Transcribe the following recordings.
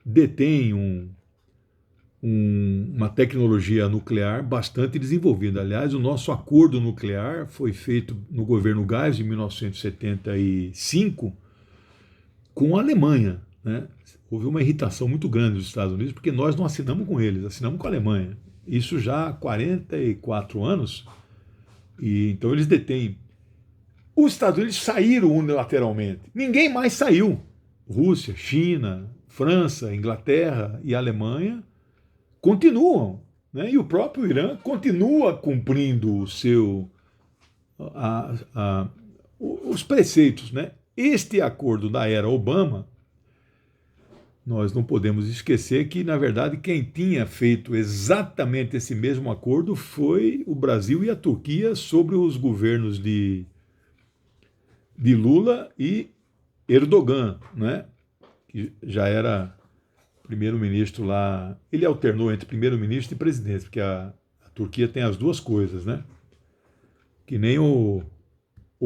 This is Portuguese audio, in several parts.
detém uma tecnologia nuclear bastante desenvolvida. Aliás, o nosso acordo nuclear foi feito no governo Geisel em 1975 com a Alemanha, né? Houve uma irritação muito grande dos Estados Unidos porque nós não assinamos com eles, assinamos com a Alemanha. Isso já há 44 anos, e então eles detêm. Os Estados Unidos saíram unilateralmente, ninguém mais saiu. Rússia, China, França, Inglaterra e Alemanha continuam, né? E o próprio Irã continua cumprindo a, a, os preceitos, né? Este acordo da era Obama, nós não podemos esquecer que, na verdade, quem tinha feito exatamente esse mesmo acordo foi o Brasil e a Turquia sobre os governos de Lula e Erdogan, né? Que já era primeiro-ministro lá. Ele alternou entre primeiro-ministro e presidente, porque a Turquia tem as duas coisas, né? Que nem o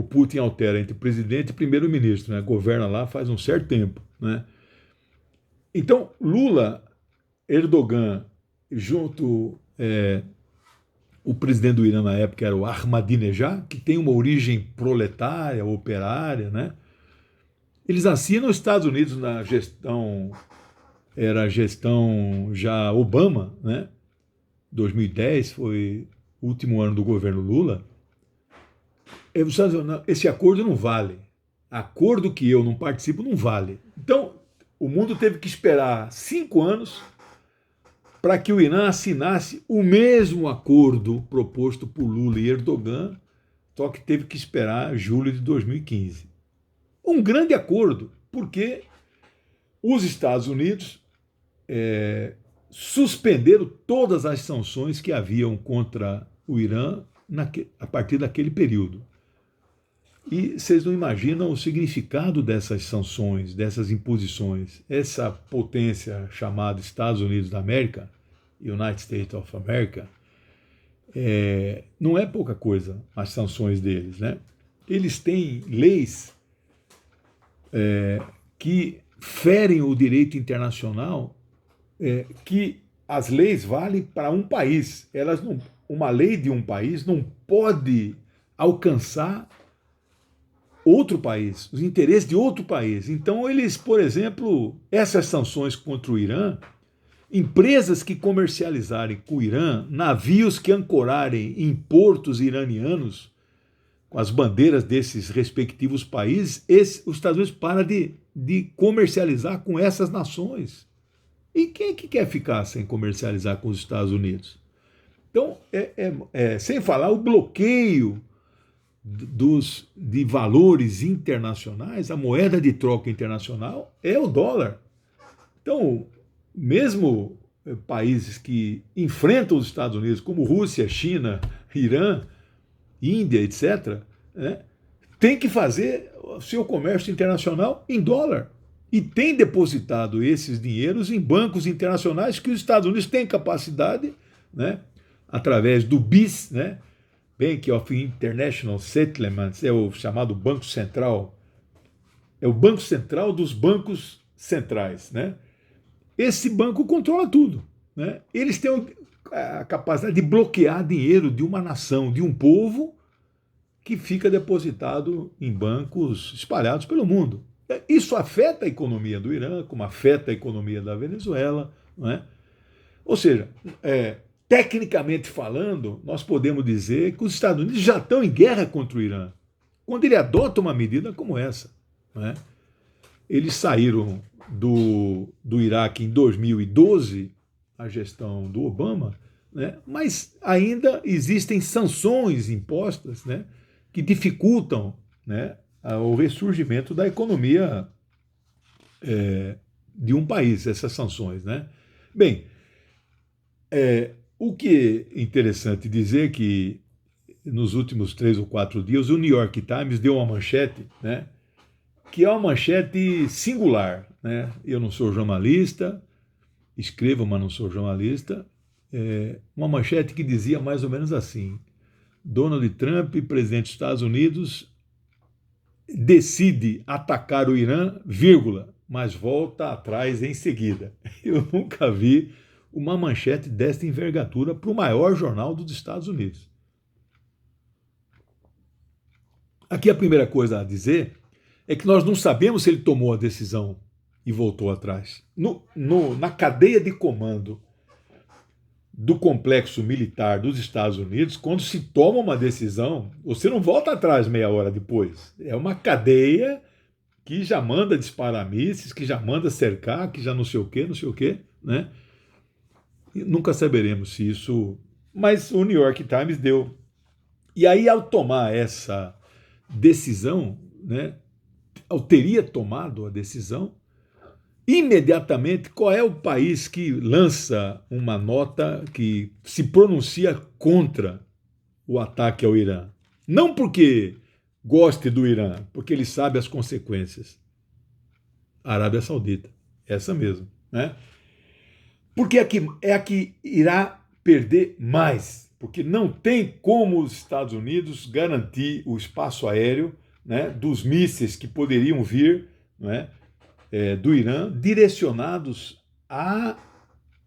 Putin altera entre presidente e primeiro-ministro, né? Governa lá faz um certo tempo, né? Então, Lula, Erdogan, junto o presidente do Irã na época era o Ahmadinejad, que tem uma origem proletária, operária, né? Eles assinam os Estados Unidos na gestão, era a gestão já Obama, né? 2010 foi o último ano do governo Lula. Esse acordo não vale. Acordo que eu não participo não vale. Então, o mundo teve que esperar 5 anos para que o Irã assinasse o mesmo acordo proposto por Lula e Erdogan, só que teve que esperar julho de 2015. Um grande acordo, porque os Estados Unidos suspenderam todas as sanções que haviam contra o Irã a partir daquele período. E vocês não imaginam o significado dessas sanções, dessas imposições. Essa potência chamada Estados Unidos da América, United States of America, não é pouca coisa as sanções deles, né? Eles têm leis que ferem o direito internacional, que as leis valem para um país. Uma lei de um país não pode alcançar outro país, os interesses de outro país. Então, eles, por exemplo, essas sanções contra o Irã, empresas que comercializarem com o Irã, navios que ancorarem em portos iranianos, com as bandeiras desses respectivos países, os Estados Unidos param de comercializar com essas nações. E quem é que quer ficar sem comercializar com os Estados Unidos? Então, sem falar o bloqueio de valores internacionais, a moeda de troca internacional é o dólar. Então, mesmo países que enfrentam os Estados Unidos, como Rússia, China, Irã, Índia, etc., né, tem que fazer o seu comércio internacional em dólar. E tem depositado esses dinheiros em bancos internacionais que os Estados Unidos têm capacidade, né, através do BIS, né, Bank of International Settlements, é o chamado Banco Central, é o Banco Central dos bancos centrais, né? Esse banco controla tudo, né? Eles têm a capacidade de bloquear dinheiro de uma nação, de um povo, que fica depositado em bancos espalhados pelo mundo. Isso afeta a economia do Irã, como afeta a economia da Venezuela, não é? Ou seja, tecnicamente falando, nós podemos dizer que os Estados Unidos já estão em guerra contra o Irã, quando ele adota uma medida como essa, não é? Eles saíram do Iraque em 2012, a gestão do Obama, né? Mas ainda existem sanções impostas, né, que dificultam, né, o ressurgimento da economia de um país, essas sanções, né? Bem, o que é interessante dizer que nos últimos 3 ou 4 dias o New York Times deu uma manchete, né, que é uma manchete singular, né? Eu não sou jornalista, escrevo, mas não sou jornalista. Uma manchete que dizia mais ou menos assim: Donald Trump, presidente dos Estados Unidos, decide atacar o Irã, vírgula, mas volta atrás em seguida. Eu nunca vi uma manchete desta envergadura para o maior jornal dos Estados Unidos. Aqui a primeira coisa a dizer é que nós não sabemos se ele tomou a decisão e voltou atrás. Na cadeia de comando do complexo militar dos Estados Unidos, quando se toma uma decisão, você não volta atrás meia hora depois. É uma cadeia que já manda disparar mísseis, que já manda cercar, que já não sei o quê, né? E nunca saberemos se isso... Mas o New York Times deu. E aí, ao tomar essa decisão, né, ao teria tomado a decisão, imediatamente, qual é o país que lança uma nota que se pronuncia contra o ataque ao Irã? Não porque goste do Irã, porque ele sabe as consequências. A Arábia Saudita, essa mesmo, né? Porque é a que irá perder mais, porque não tem como os Estados Unidos garantir o espaço aéreo, né, dos mísseis que poderiam vir, né, do Irã, direcionados à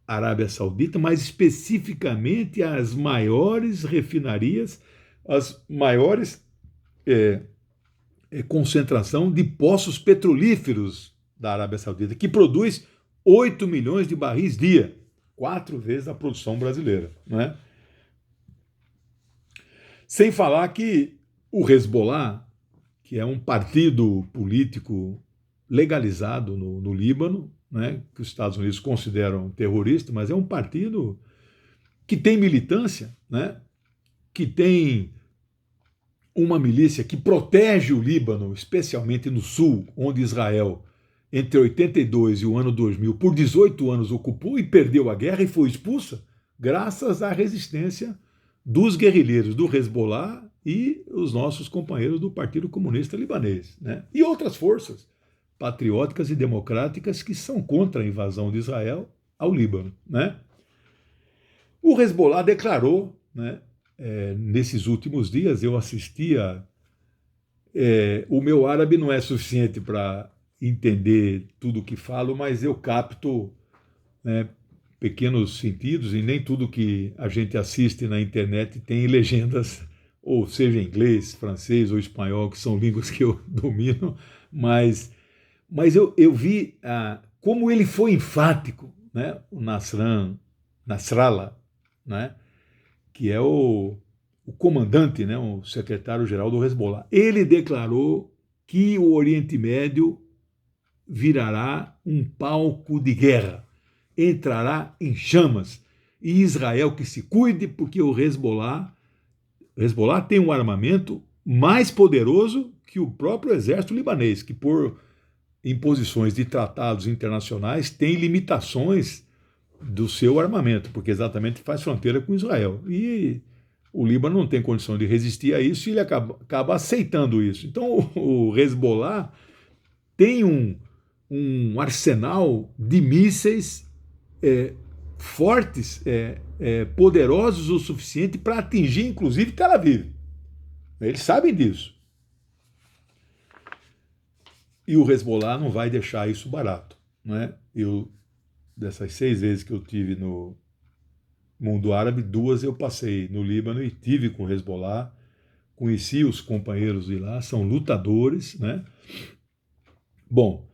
Arábia Saudita, mais especificamente às maiores refinarias, as maiores concentração de poços petrolíferos da Arábia Saudita, que produz 8 milhões de barris dia, 4 vezes a produção brasileira, né? Sem falar que o Hezbollah, que é um partido político legalizado no Líbano, né, que os Estados Unidos consideram terrorista, mas é um partido que tem militância, né, que tem uma milícia que protege o Líbano, especialmente no sul, onde Israel, entre 82 e o ano 2000, por 18 anos ocupou e perdeu a guerra e foi expulsa, graças à resistência dos guerrilheiros do Hezbollah e os nossos companheiros do Partido Comunista Libanês, né? E outras forças patrióticas e democráticas que são contra a invasão de Israel ao Líbano, né? O Hezbollah declarou, né, nesses últimos dias, eu assistia, o meu árabe não é suficiente para entender tudo o que falo, mas eu capto, né, pequenos sentidos, e nem tudo que a gente assiste na internet tem legendas, ou seja, em inglês, francês ou espanhol, que são línguas que eu domino, mas eu vi como ele foi enfático, né? O Nasrallah, né? Que é o comandante, né? O secretário-geral do Hezbollah. Ele declarou que o Oriente Médio virará um palco de guerra, entrará em chamas, e Israel que se cuide, porque o Hezbollah tem um armamento mais poderoso que o próprio exército libanês, que por imposições de tratados internacionais tem limitações do seu armamento, porque exatamente faz fronteira com Israel. E o Líbano não tem condição de resistir a isso e ele acaba aceitando isso. Então o Hezbollah tem um arsenal de mísseis fortes, poderosos o suficiente para atingir, inclusive, Tel Aviv. Eles sabem disso. E o Hezbollah não vai deixar isso barato, né? Dessas 6 vezes que eu tive no mundo árabe, 2 eu passei no Líbano e tive com o Hezbollah, conheci os companheiros de lá, são lutadores, né? Bom,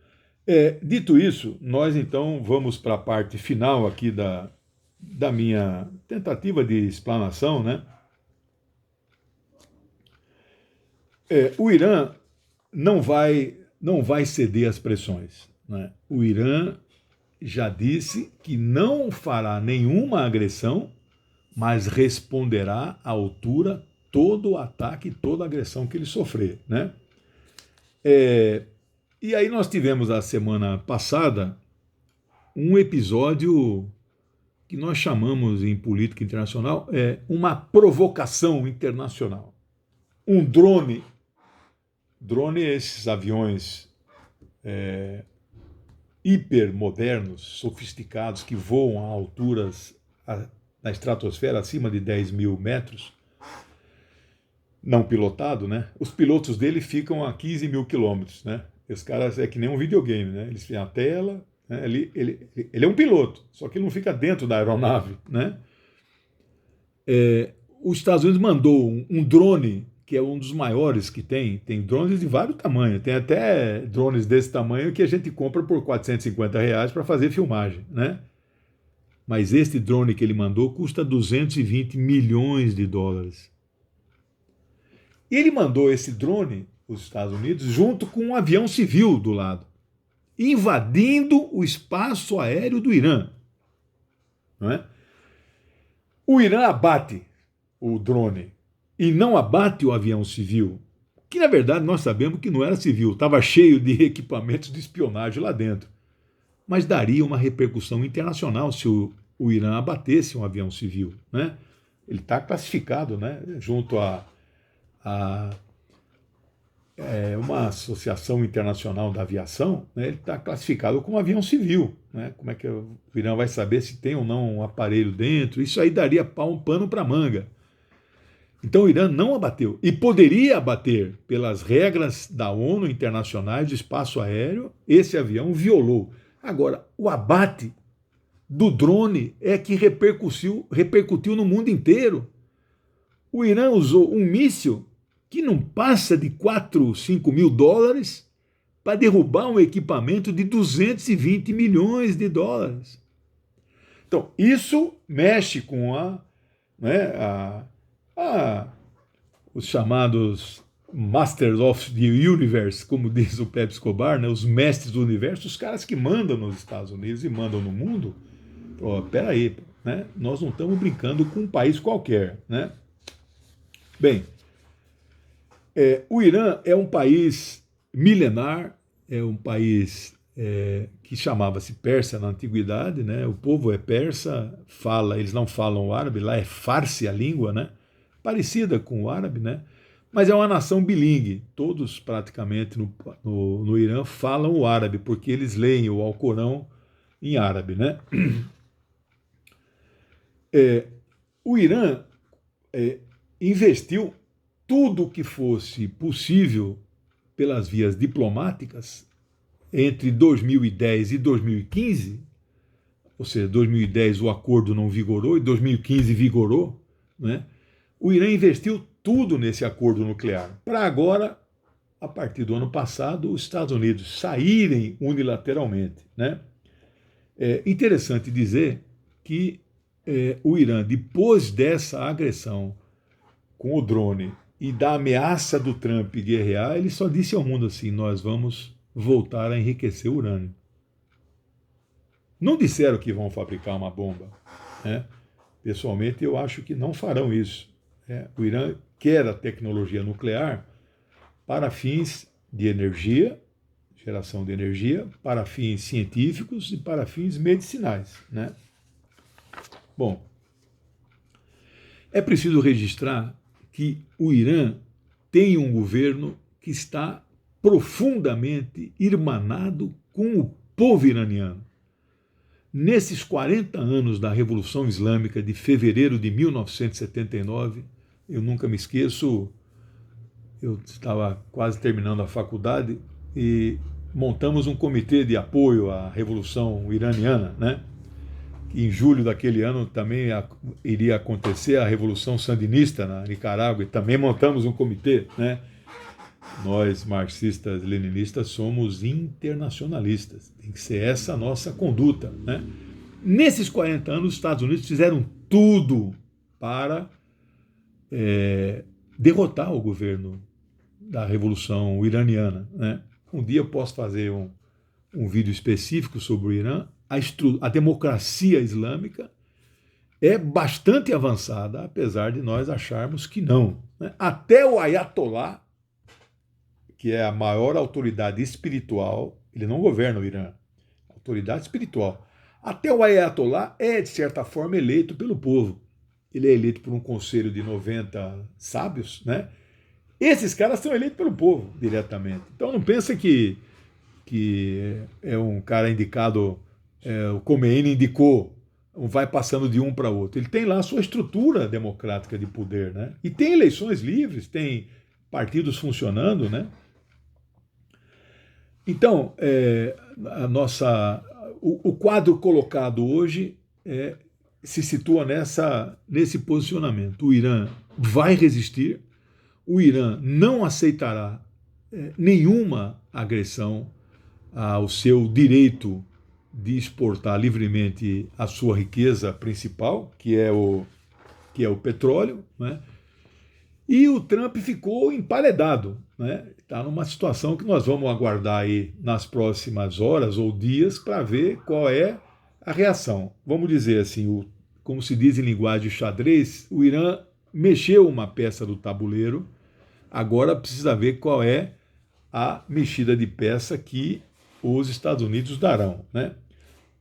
dito isso, nós então vamos para a parte final aqui da minha tentativa de explanação, né? O Irã não vai ceder às pressões, né? O Irã já disse que não fará nenhuma agressão, mas responderá à altura todo o ataque, toda a agressão que ele sofrer, né? E aí nós tivemos a semana passada um episódio que nós chamamos em política internacional uma provocação internacional. Um drone é esses aviões hipermodernos, sofisticados, que voam a alturas na estratosfera acima de 10 mil metros, não pilotado, né? Os pilotos dele ficam a 15 mil quilômetros, né? Os caras é que nem um videogame, né? Eles têm a tela, né? Ele é um piloto, só que ele não fica dentro da aeronave, né? Os Estados Unidos mandou um drone, que é um dos maiores que tem drones de vários tamanhos, tem até drones desse tamanho que a gente compra por R$ 450 para fazer filmagem, né? Mas este drone que ele mandou custa 220 milhões de dólares. E ele mandou esse drone, os Estados Unidos, junto com um avião civil do lado, invadindo o espaço aéreo do Irã. Não é? O Irã abate o drone e não abate o avião civil, que na verdade nós sabemos que não era civil, estava cheio de equipamentos de espionagem lá dentro. Mas daria uma repercussão internacional se o Irã abatesse um avião civil, né? Ele está classificado, né, junto a uma associação internacional da aviação, né, ele está classificado como avião civil, né? Como é que o Irã vai saber se tem ou não um aparelho dentro? Isso aí daria um pano para manga. Então o Irã não abateu e poderia abater pelas regras da ONU internacionais de espaço aéreo. Esse avião violou. Agora, o abate do drone é que repercutiu no mundo inteiro. O Irã usou um míssil que não passa de 4, 5 mil dólares para derrubar um equipamento de 220 milhões de dólares. Então, isso mexe com os chamados Masters of the Universe, como diz o Pepe Escobar, né, os mestres do universo, os caras que mandam nos Estados Unidos e mandam no mundo. Peraí, né, nós não estamos brincando com um país qualquer, né? Bem, o Irã é um país milenar, é um país que chamava-se Pérsia na antiguidade, né? O povo é persa, eles não falam o árabe, lá é farsi a língua, né? Parecida com o árabe, né? Mas é uma nação bilíngue. Todos praticamente no Irã falam o árabe, porque eles leem o Alcorão em árabe, né? O Irã investiu tudo o que fosse possível pelas vias diplomáticas entre 2010 e 2015, ou seja, 2010 o acordo não vigorou e 2015 vigorou, né? O Irã investiu tudo nesse acordo nuclear, para agora, a partir do ano passado, os Estados Unidos saírem unilateralmente, né? É interessante dizer que o Irã, depois dessa agressão com o drone e da ameaça do Trump guerrear, ele só disse ao mundo assim: nós vamos voltar a enriquecer o urânio. Não disseram que vão fabricar uma bomba, né? Pessoalmente, eu acho que não farão isso. O Irã quer a tecnologia nuclear para fins de energia, geração de energia, para fins científicos e para fins medicinais, né? Bom, é preciso registrar que o Irã tem um governo que está profundamente irmanado com o povo iraniano. Nesses 40 anos da Revolução Islâmica de fevereiro de 1979, eu nunca me esqueço, eu estava quase terminando a faculdade e montamos um comitê de apoio à Revolução Iraniana, né? Em julho daquele ano também iria acontecer a Revolução Sandinista na Nicarágua, e também montamos um comitê, né? Nós, marxistas, leninistas, somos internacionalistas. Tem que ser essa a nossa conduta, né? Nesses 40 anos, os Estados Unidos fizeram tudo para derrotar o governo da Revolução Iraniana, né? Um dia eu posso fazer um vídeo específico sobre o Irã. A democracia islâmica é bastante avançada, apesar de nós acharmos que não, né? Até o Ayatollah, que é a maior autoridade espiritual, ele não governa o Irã, autoridade espiritual. Até o Ayatollah é, de certa forma, eleito pelo povo. Ele é eleito por um conselho de 90 sábios, né? Esses caras são eleitos pelo povo, diretamente. Então não pensa que é um cara indicado, o Khomeini indicou, vai passando de um para outro. Ele tem lá a sua estrutura democrática de poder, né? E tem eleições livres, tem partidos funcionando, né? Então, o quadro colocado hoje se situa nesse posicionamento. O Irã vai resistir, o Irã não aceitará nenhuma agressão ao seu direito de exportar livremente a sua riqueza principal, que é o petróleo, né? E o Trump ficou emparedado, né? Está numa situação que nós vamos aguardar aí nas próximas horas ou dias para ver qual é a reação. Vamos dizer assim, como se diz em linguagem de xadrez, o Irã mexeu uma peça do tabuleiro, agora precisa ver qual é a mexida de peça que os Estados Unidos darão, né?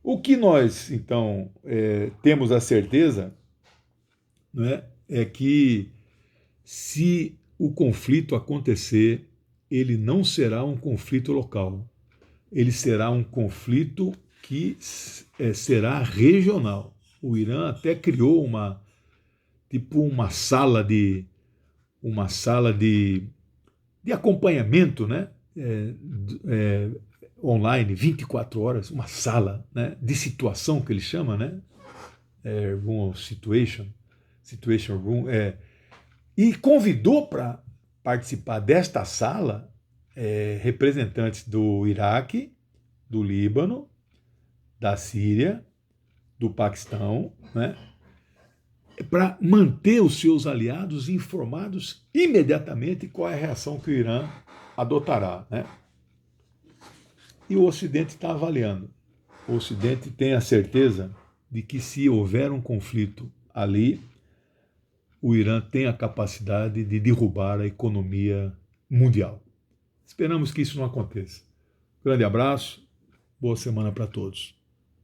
O que nós, então, temos a certeza, né, é que se o conflito acontecer, ele não será um conflito local, ele será um conflito que será regional. O Irã até criou uma sala de acompanhamento, né? Online, 24 horas, uma sala, né, de situação que ele chama, né? Room of situation room, e convidou para participar desta sala representantes do Iraque, do Líbano, da Síria, do Paquistão, né, para manter os seus aliados informados imediatamente qual é a reação que o Irã adotará, né? E o Ocidente está avaliando. O Ocidente tem a certeza de que se houver um conflito ali, o Irã tem a capacidade de derrubar a economia mundial. Esperamos que isso não aconteça. Grande abraço, boa semana para todos.